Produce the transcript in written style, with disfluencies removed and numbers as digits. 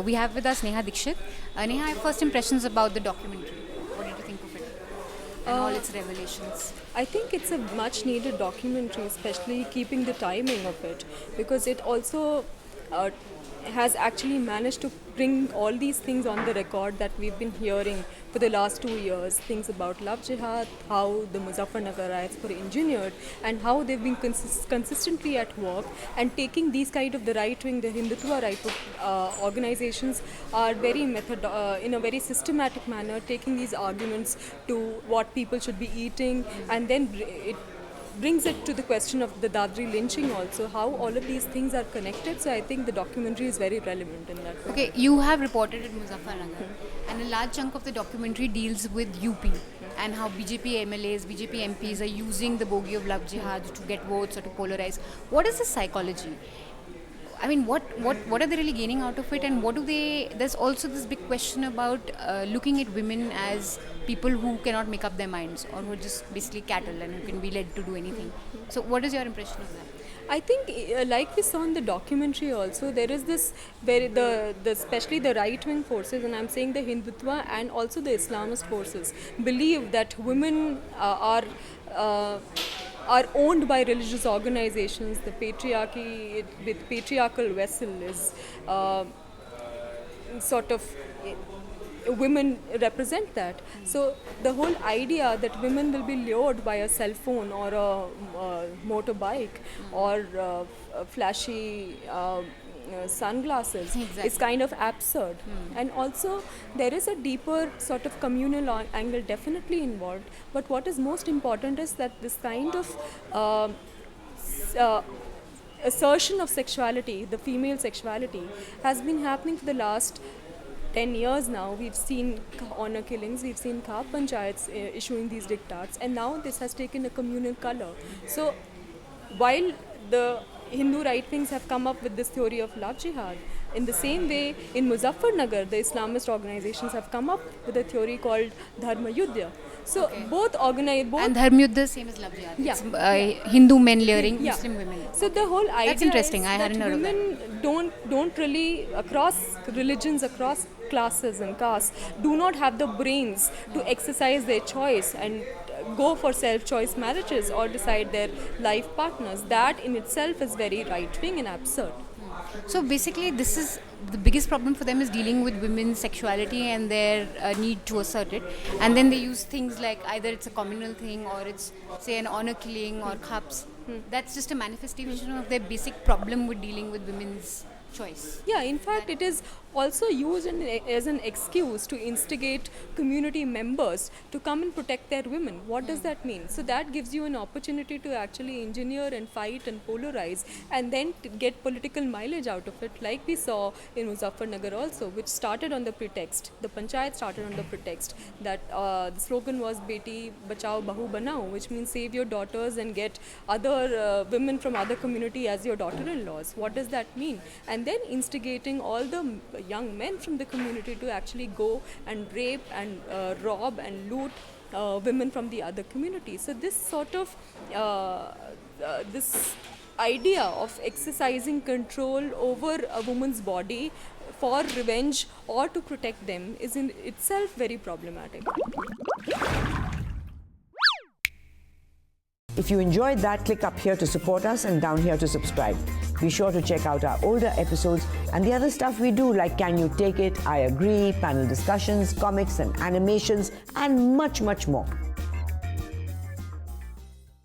We have with us Neha Dixit. Neha, first impressions about the documentary. What did you think of it and all its revelations? I think it's a much needed documentary, especially keeping the timing of it, because it also has actually managed to bring all these things on the record that we've been hearing for the last 2 years. Things about love jihad, how the Muzaffarnagar riots were engineered, and how they've been consistently at work and taking these kind of the right wing, the Hindutva right organizations are very in a very systematic manner taking these arguments to what people should be eating, and then it brings it to the question of the Dadri lynching also, how all of these things are connected. So I think the documentary is very relevant in that way. Okay, you have reported at Muzaffarnagar, and a large chunk of the documentary deals with UP and how BJP MLAs, BJP MPs are using the bogey of love jihad to get votes or to polarize. What is the psychology? I mean, what are they really gaining out of it, and what do they? There's also this big question about looking at women as people who cannot make up their minds, or who are just basically cattle and who can be led to do anything. So, what is your impression of that? I think, like we saw in the documentary also, there is this very the especially the right wing forces, and I'm saying the Hindutva and also the Islamist forces, believe that women are owned by religious organizations. The patriarchy with patriarchal vessel is sort of women represent that. So the whole idea that women will be lured by a cell phone or a motorbike or flashy sunglasses is kind of absurd. And also there is a deeper sort of communal angle definitely involved, but what is most important is that this kind of assertion of sexuality, the female sexuality, has been happening for the last 10 years now. We've seen honor killings, we've seen Khap Panchayats issuing these diktats, and now this has taken a communal color. So while the Hindu right wings have come up with this theory of love jihad, in the same way in Muzaffarnagar the Islamist organizations have come up with a theory called Dharma Yuddha. So both and Dharma Yuddha same as love jihad. Yeah. It's Hindu men luring Muslim women. So the whole idea That's interesting. is I hadn't that heard of that. women don't really, across religions, across classes and castes, do not have the brains to exercise their choice and go for self-choice marriages or decide their life partners. That in itself is very right-wing and absurd. So basically, this is the biggest problem for them, is dealing with women's sexuality and their need to assert it. And then they use things like either it's a communal thing or it's, say, an honor killing or khaps. That's just a manifestation of their basic problem with dealing with women's choice. Yeah, in fact, it is also used as an excuse to instigate community members to come and protect their women. What does that mean? So that gives you an opportunity to actually engineer and fight and polarize, and then get political mileage out of it, like we saw in Muzaffarnagar also, which started on the pretext, the panchayat started on the pretext that the slogan was Beti Bachao Bahu Banao, which means save your daughters and get other women from other community as your daughter-in-laws. What does that mean? And then instigating all the young men from the community to actually go and rape and rob and loot women from the other community. So this sort of this idea of exercising control over a woman's body for revenge or to protect them is in itself very problematic. If you enjoyed that, click up here to support us and down here to subscribe. Be sure to check out our older episodes and the other stuff we do, like Can You Take It, I Agree, panel discussions, comics and animations, and much, much more.